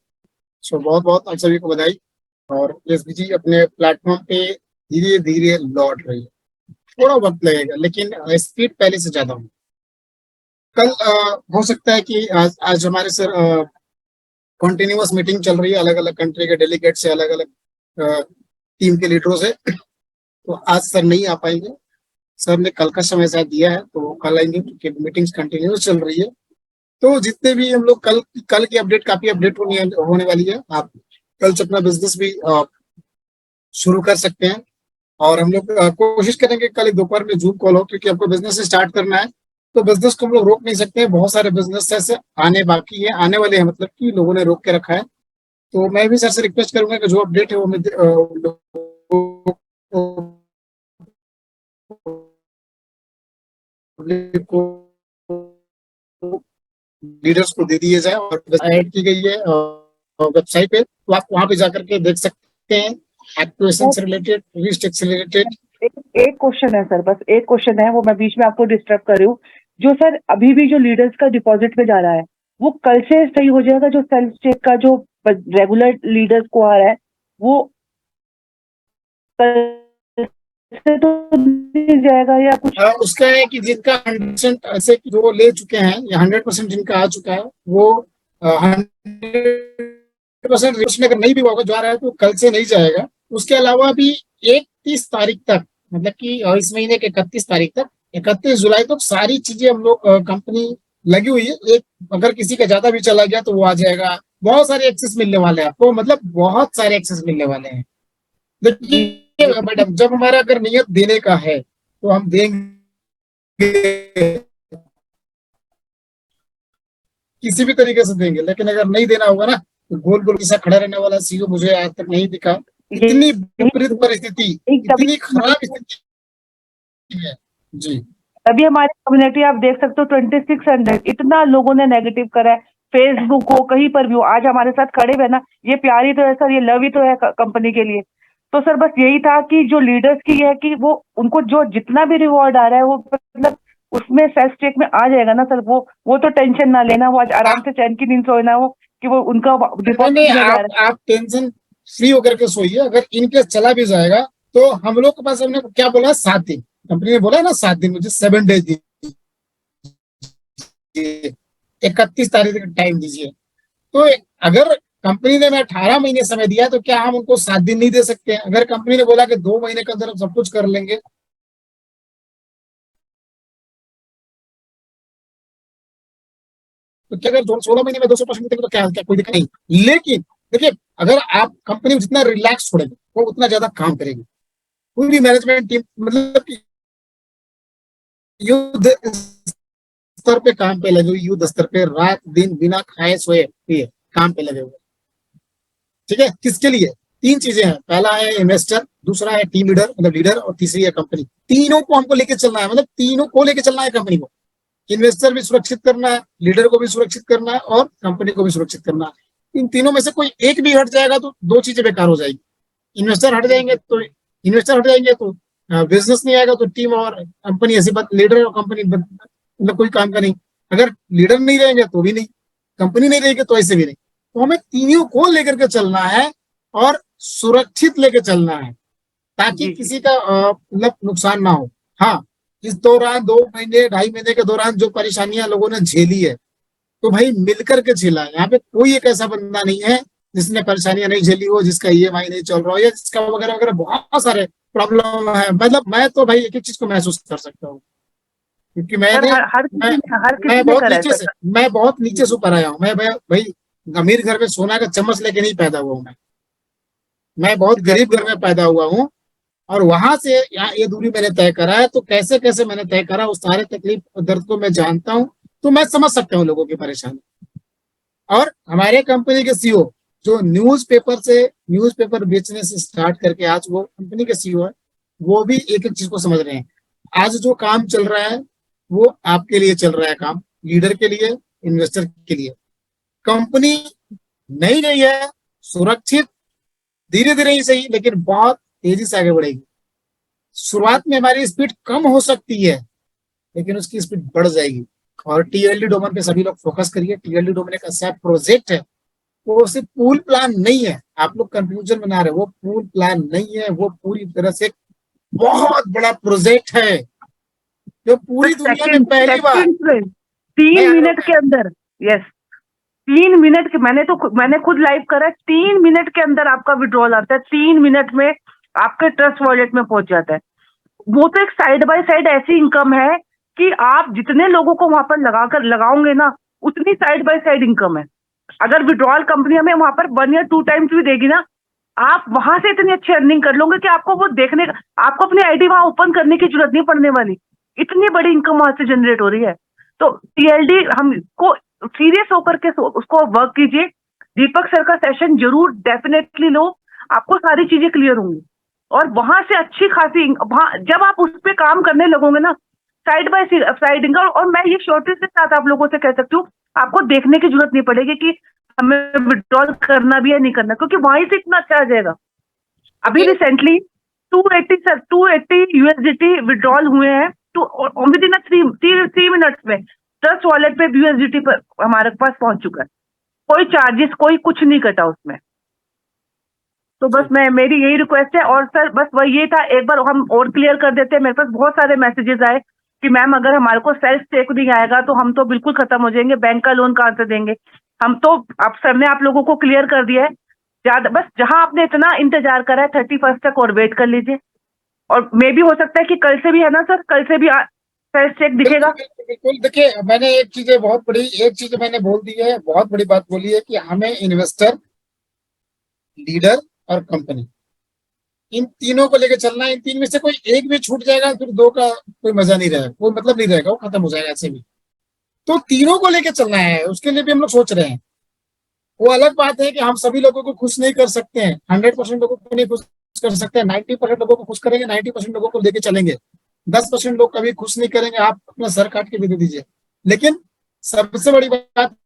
A: So बहुत बहुत आप सभी को बधाई। और SBG अपने प्लेटफॉर्म पे धीरे धीरे लौट रही है। थोड़ा वक्त लगेगा, लेकिन स्पीड पहले से ज्यादा होगी। कल हो सकता है कि आज हमारे सर कंटिन्यूअस मीटिंग चल रही है अलग अलग कंट्री के डेलीगेट से, अलग अलग टीम के लीडरों से, तो आज सर नहीं आ पाएंगे। सर ने कल का समय शायद दिया है, तो कल आएंगे, क्योंकि मीटिंग्स कंटिन्यूअस चल रही है। तो जितने भी हम लोग कल की अपडेट, काफी अपडेट होने वाली है। आप कल से अपना बिजनेस भी शुरू कर सकते हैं, और हम लोग कोशिश करेंगे कल दोपहर में जूम कॉल हो, क्योंकि आपको बिजनेस स्टार्ट करना है तो बिजनेस को हम लोग रोक नहीं सकते हैं। बहुत सारे बिजनेस ऐसे आने बाकी है, आने वाले हैं, मतलब कि लोगों ने रोक के रखा है। तो मैं भी सर से रिक्वेस्ट करूंगा कि जो अपडेट है वो मैं लीडर्स को दे दिए जाए, और ऐड की गई है वेबसाइट पे, तो आप वहां पे जाकर के देख सकते हैं एक्टिवेशन से रिलेटेड, रीस्टेक से रिलेटेड।
E: एक क्वेश्चन है सर, बस एक क्वेश्चन है, वो मैं बीच में आपको डिस्टर्ब कर रही हूँ। जो सर अभी भी जो लीडर्स का डिपॉजिट में जा रहा है, वो कल से सही हो जाएगा? जो सेल्फ चेक का जो रेगुलर लीडर्स को आ रहा है, वो कल से तो नहीं जाएगा या कुछ?
A: उसका है कि जिनका 100% ऐसे जो ले चुके हैं, या 100% जिनका आ चुका है, वो 100% रिविजन अगर नहीं भी होगा, जो आ रहा है तो कल से नहीं जाएगा। उसके अलावा भी 31 तारीख तक, मतलब कि इस महीने के 31 तारीख तक, 31 जुलाई तक सारी चीजें हम लोग कंपनी लगी हुई है। एक अगर किसी का ज्यादा भी चला गया तो वो आ जाएगा, बहुत सारे एक्सेस मिलने वाले हैं आपको, मतलब बहुत सारे एक्सेस मिलने वाले हैं। देखिए मैडम, जब हमारा अगर नियत देने का है तो हम देंगे, किसी भी तरीके से देंगे, लेकिन अगर नहीं देना होगा ना तो गोल गोल किसा खड़ा रहने वाला सीईओ मुझे आज तक नहीं दिखा। इतनी विपरीत परिस्थिति, इतनी खराब स्थिति है जी।
E: अभी हमारी कम्युनिटी आप देख सकते हो 2600 इतना लोगों ने नेगेटिव करा है, फेसबुक हो कहीं पर भी हो, आज हमारे साथ खड़े हुए ना, ये प्यार ही तो है सर, ये लव ही तो है कंपनी के लिए। तो सर बस यही था कि जो लीडर्स की है कि वो उनको जो जितना भी रिवॉर्ड आ रहा है वो मतलब उसमें सेल्फ चेक में आ जाएगा ना सर, वो तो टेंशन ना लेना, वो आज आराम से चैन की नींद सोना, वो कि वो उनका
A: नहीं, आप टेंशन फ्री होकर के सोइए। अगर इनकेस चला भी जाएगा तो हम लोग के पास, हमने क्या बोला, 7 दिन, कंपनी ने बोला है ना 7 दिन, मुझे 7 डेज दीजिए, 31 तारीख तक टाइम दीजिए। तो अगर कंपनी ने मैं 18 महीने समय दिया तो क्या हम उनको 7 दिन नहीं दे सकते हैं? अगर कंपनी ने बोला कि 2 महीने के अंदर हम सब कुछ कर लेंगे, तो क्या अगर 16 महीने में 200% देंगे तो क्या क्या कोई दिक्कत नहीं। लेकिन देखिए, अगर आप कंपनी में जितना रिलैक्स छोड़ेंगे वो उतना ज्यादा काम करेगी। पूरी मैनेजमेंट टीम मतलब कि युद्ध स्तर पे काम पे लगे हुए, युद्ध स्तर पे रात दिन बिना खाए सोए पिए काम पे लगे हुए। ठीक है, किसके लिए? 3 चीजें हैं, पहला है इन्वेस्टर, दूसरा है टीम लीडर मतलब लीडर, और तीसरी है कंपनी। तीनों को हमको लेके चलना है, मतलब तीनों को लेके चलना है कंपनी को। इन्वेस्टर भी सुरक्षित करना है, लीडर को भी सुरक्षित करना है, और कंपनी को भी सुरक्षित करना है। इन तीनों में से कोई एक भी हट जाएगा तो 2 चीजें बेकार हो जाएगी। इन्वेस्टर हट जाएंगे तो बिजनेस नहीं आएगा, तो टीम और कंपनी ऐसी बात, लीडर और कंपनी मतलब कोई काम का नहीं। अगर लीडर नहीं रहेंगे तो भी नहीं, कंपनी नहीं रहेगी तो ऐसे भी नहीं। तो हमें तीनों को लेकर के चलना है और सुरक्षित लेके चलना है, ताकि किसी का मतलब नुकसान ना हो। हाँ, इस दौरान 2 महीने 2.5 महीने के दौरान जो परेशानियां लोगों ने झेली है, तो भाई मिलकर के झेला है। यहाँ पे कोई एक ऐसा बंदा नहीं है जिसने परेशानियां नहीं झेली हो, जिसका ईएमआई नहीं चल रहा हो, या जिसका वगैरह वगैरह बहुत सारे प्रॉब्लम है। मतलब मैं तो भाई एक एक चीज को महसूस कर सकता हूँ, क्योंकि मैंने मैं बहुत नीचे से ऊपर आया हूँ। मैं भाई अमीर घर में सोना का चम्मच लेके नहीं पैदा हुआ हूँ। मैं बहुत गरीब घर में पैदा हुआ हूँ, और वहां से यहाँ ये दूरी मैंने तय करा है। तो कैसे कैसे मैंने तय करा, उस सारे तकलीफ और दर्द को मैं जानता हूँ, तो मैं समझ सकता हूँ लोगों की परेशानी। और हमारे कंपनी के सीईओ जो न्यूज़पेपर बेचने से स्टार्ट करके आज वो कंपनी के सीईओ है, वो भी एक एक चीज को समझ रहे हैं। आज जो काम चल रहा है वो आपके लिए चल रहा है, काम लीडर के लिए, इन्वेस्टर के लिए। कंपनी नहीं रही है सुरक्षित, धीरे धीरे ही सही, लेकिन बहुत तेजी से आगे बढ़ेगी। शुरुआत में हमारी स्पीड कम हो सकती है, लेकिन उसकी स्पीड बढ़ जाएगी। और टीएलडी डोमेन पे सभी लोग फोकस करिए। टीएलडी डोमेन एक ऐसा प्रोजेक्ट है, वो सिर्फ पूल प्लान नहीं है। आप लोग कंफ्यूजन बना रहे हो, वो पूल प्लान नहीं है, वो पूरी तरह से बहुत बड़ा प्रोजेक्ट है, जो पूरी दुनिया में पहली बार
E: 3 मिनट के अंदर, यस 3 मिनट के, मैंने खुद लाइव करा, 3 मिनट के अंदर आपका विड्रॉल आता है, 3 मिनट में आपके ट्रस्ट वॉलेट में पहुंच जाता है। वो तो एक साइड बाय साइड ऐसी इनकम है कि आप जितने लोगों को वहां पर लगाओगे ना, उतनी साइड बाय साइड इनकम है। अगर विड्रॉल कंपनी हमें वहां पर 1 या 2 टाइम्स भी देगी ना, आप वहां से इतनी अच्छी अर्निंग कर लोगे कि आपको वो देखने का, आपको अपनी आईडी वहां ओपन करने की जरूरत नहीं पड़ने वाली। इतनी बड़ी इनकम वहां से जनरेट हो रही है। तो टीएलडी हमको सीरियस होकर के उसको वर्क कीजिए। दीपक सर का सेशन जरूर डेफिनेटली लो, आपको सारी चीजें क्लियर होंगी, और वहां से अच्छी खासी जब आप उस पर काम करने लगोगे ना, साइड बाय साइड इनकम। और मैं ये श्योरिटी के साथ आप लोगों से कह सकती हूँ, आपको देखने की जरूरत नहीं पड़ेगी कि हमें विड्रॉल करना भी है नहीं करना, क्योंकि वहीं से इतना अच्छा आ जाएगा। अभी रिसेंटली 280 यूएसडीटी विड्रॉल हुए हैं, तो विद इन 3 मिनट्स में ट्रस्ट वॉलेट पे यूएसडीटी पर हमारे पास पहुंच चुका है। कोई चार्जेस, कोई कुछ नहीं कटा उसमें। तो बस मेरी यही रिक्वेस्ट है। और सर बस वही ये था, एक बार हम और क्लियर कर देते हैं। मेरे पास बहुत सारे मैसेजेस आए कि मैम अगर हमारे को सेल्फ चेक नहीं आएगा तो हम तो बिल्कुल खत्म हो जाएंगे, बैंक का लोन कहाँ से देंगे। हम तो अब सर ने आप लोगों को क्लियर कर दिया है। ज्यादा बस जहां आपने इतना इंतजार करा है 31 तक और वेट कर लीजिए। और मे भी हो सकता है कि कल से भी है ना सर, कल से भी फर्स्ट चेक दिखेगा।
A: बिल्कुल बिल्कुल। देखिए, मैंने एक चीज मैंने बोल दी है, बहुत बड़ी बात बोली है कि हमें इन्वेस्टर, लीडर और कंपनी, इन तीनों को लेकर चलना है। इन तीन में से कोई एक भी छूट जाएगा फिर दो का कोई मजा नहीं रहेगा, कोई मतलब नहीं रहेगा, वो खत्म हो जाएगा ऐसे भी। तो तीनों को लेकर चलना है, उसके लिए भी हम लोग सोच रहे हैं। वो अलग बात है कि हम सभी लोगों को खुश नहीं कर सकते हैं, 100% लोगों को नहीं खुश कर सकते हैं। 90% लोगों को खुश करेंगे, 90% लोगों को लेके चलेंगे। 10% लोग कभी खुश नहीं करेंगे, आप अपना सर काट के भी दे दीजिए। लेकिन सबसे बड़ी बात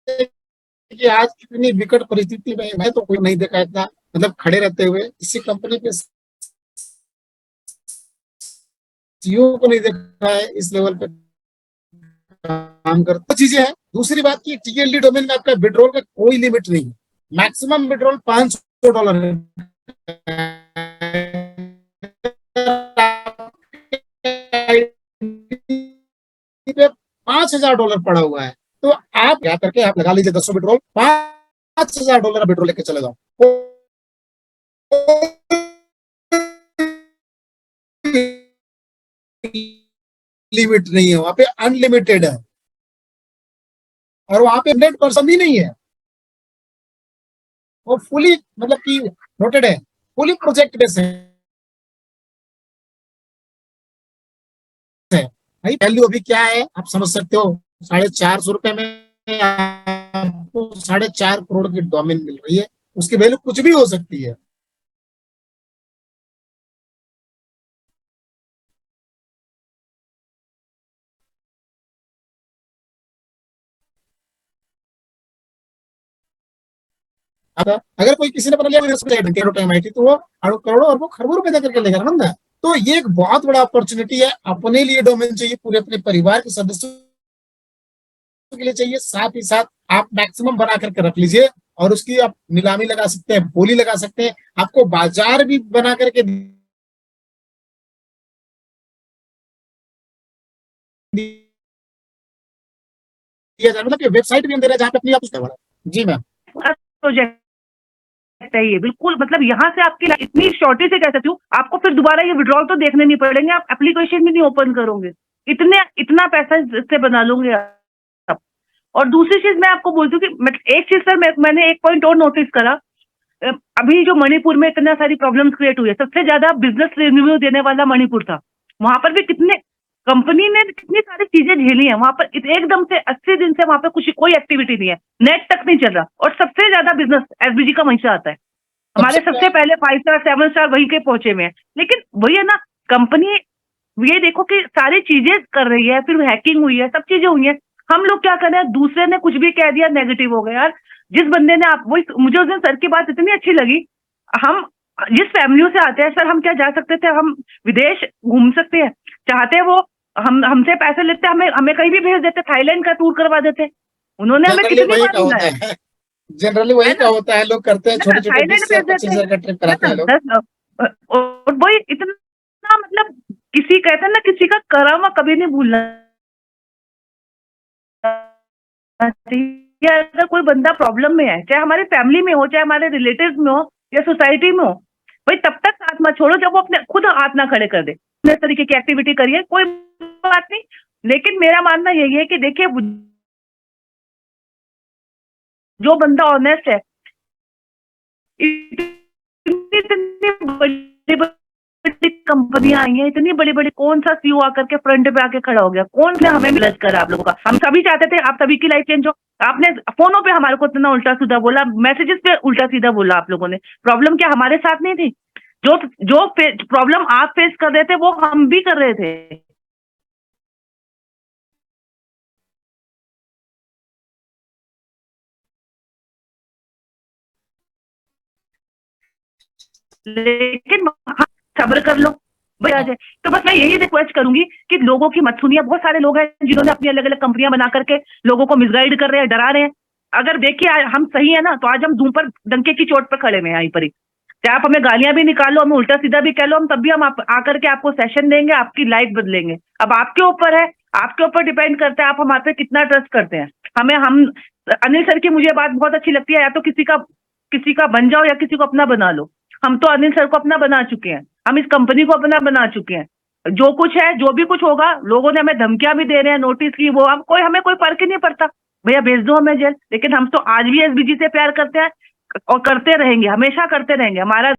A: है कि आज इतनी विकट परिस्थिति में मैं तो कोई नहीं देखा इतना मतलब खड़े रहते हुए, किसी कंपनी के सीईओ को नहीं देखा है इस लेवल पे काम करते। चीजें हैं। दूसरी बात की टीएलडी डोमेन में आपका विड्रॉल का कोई लिमिट नहीं है, मैक्सिमम विड्रॉल $500 है। पे $5,000 पड़ा हुआ है, तो आप क्या करके आप लगा लीजिए 10 विड्रॉल, $5,000 विड्रॉल लेके चले जाओ। लिमिट नहीं है, वहां पे अनलिमिटेड है, और वहां पे 100% ही नहीं है, वो फुली मतलब कि नोटेड है, फुली प्रोजेक्ट बेस है। भाई वैल्यू अभी क्या है आप समझ सकते हो, ₹450 में आपको 4.5 करोड़ की डोमेन मिल रही है, उसकी वैल्यू कुछ भी हो सकती है। अगर कोई किसी ने बना लिया टाइम आई थी, तो वो करोड़ों और वो खरबों रुपए देकर के लेगा ना। तो ये एक बहुत बड़ा अपॉर्चुनिटी है। अपने लिए डोमेन चाहिए, पूरे अपने परिवार के सदस्यों के लिए चाहिए, साथ ही साथ आप मैक्सिमम बना करके रख लीजिए, और उसकी आप नीलामी लगा सकते हैं, बोली लगा सकते हैं, आपको बाजार भी बना करके दिया जाए, मतलब कि वेबसाइट भी हम दे रहे हैं जहाँ पे अपनी आप। जी मैम।
E: प्रोजेक्ट है ये बिल्कुल, मतलब यहाँ से आपकी इतनी शॉर्टेज से कह सकती हूँ, आपको फिर दोबारा ये विड्रॉल तो देखने नहीं पड़ेंगे, आप एप्लीकेशन भी नहीं ओपन करोगे, इतना पैसा इससे बना लोगे आप। और दूसरी चीज मैं आपको बोलती हूँ कि एक चीज सर मैंने एक पॉइंट और नोटिस करा, अभी जो मणिपुर में इतना सारी प्रॉब्लम्स क्रिएट हुई है, सबसे ज्यादा बिजनेस रिन्यू देने वाला मणिपुर था। वहां पर भी कितने कंपनी ने कितनी सारी चीजें झेली हैं, वहां पर एकदम से 80 दिन से वहां पर कोई एक्टिविटी नहीं है, नेट तक नहीं चल रहा, और सबसे ज्यादा बिजनेस एसबीजी का वहीं से आता है। हमारे सबसे पहले 5 स्टार 7 स्टार वहीं के पहुंचे हुए हैं। लेकिन वही है ना, कंपनी ये देखो कि सारी चीजें कर रही है, फिर हैकिंग हुई है, सब चीजें हुई है, हम लोग क्या कर रहे हैं, दूसरे ने कुछ भी कह दिया नेगेटिव हो गया। यार जिस बंदे ने आप वही, मुझे उस दिन सर की बात इतनी अच्छी लगी, हम जिस फैमिलियों से आते हैं सर, हम क्या जा सकते थे, हम विदेश घूम सकते हैं, चाहते वो हमसे पैसे लेते, हमें कहीं भी भेज देते, थाईलैंड का टूर करवा देते, उन्होंने हमें कितनी बार बुलाया।
A: जनरली वही का होता है, लोग करते हैं छोटे छोटे
E: थाईलैंड
A: 20 से 25 हजार का ट्रिप कराते हैं लोग।
E: और वही इतना मतलब किसी कहते हैं ना, किसी का कर्म कभी नहीं भूलना चाहिए। अगर कोई बंदा प्रॉब्लम में है, चाहे हमारे फैमिली में हो, चाहे हमारे रिलेटिव्स में हो या सोसाइटी में हो, भाई तब तक साथ मत छोड़ो जब वो अपने खुद हाथ ना खड़े कर दे। इस तरीके की एक्टिविटी करिए, कोई बात नहीं, लेकिन मेरा मानना यही है कि देखिए जो बंदा ऑनेस्ट है, इतनी बड़ी कंपनियां आई हैं, इतनी बड़ी बड़ी, कौन सा सीईओ आकर के फ्रंट पे आके खड़ा हो गया, कौन से हमें मदद करा आप लोगों का। हम सभी चाहते थे आप सभी की लाइफ चेंज हो, आपने फोनों पे हमारे को इतना उल्टा सीधा बोला, मैसेजेस पे उल्टा सीधा बोला आप लोगों ने। प्रॉब्लम क्या हमारे साथ नहीं थी? जो प्रॉब्लम आप फेस कर रहे थे वो हम भी कर रहे थे। लेकिन सब्र कर लो भाई आ जाए। तो बस मैं यही रिक्वेस्ट करूंगी कि लोगों की मत सुनिए। बहुत सारे लोग हैं जिन्होंने अपनी अलग अलग कंपनियां बना करके लोगों को मिसगाइड कर रहे हैं, डरा रहे हैं। अगर देखिए हम सही है ना, तो आज हम धूम पर डंके की चोट पर खड़े हुए हैं यहीं पर ही। चाहे आप हमें गालियां भी निकालो, हमें उल्टा सीधा भी कह लो, हम तब भी हम आकर के आपको सेशन देंगे, आपकी लाइफ बदलेंगे। अब आपके ऊपर है, आपके ऊपर डिपेंड करता है आप हमारे पे कितना ट्रस्ट करते हैं। हम अनिल सर की मुझे बात बहुत अच्छी लगती है, या तो किसी का बन जाओ या किसी को अपना बना लो। हम तो अनिल सर को अपना बना चुके हैं, हम इस कंपनी को अपना बना चुके हैं। जो कुछ है, जो भी कुछ होगा, लोगों ने हमें धमकियां भी दे रहे हैं, नोटिस की, वो हम कोई, हमें कोई फर्क ही नहीं पड़ता, भैया भेज दो हमें जेल। लेकिन हम तो आज भी एसबीजी से प्यार करते हैं और करते रहेंगे, हमेशा करते रहेंगे। हमारा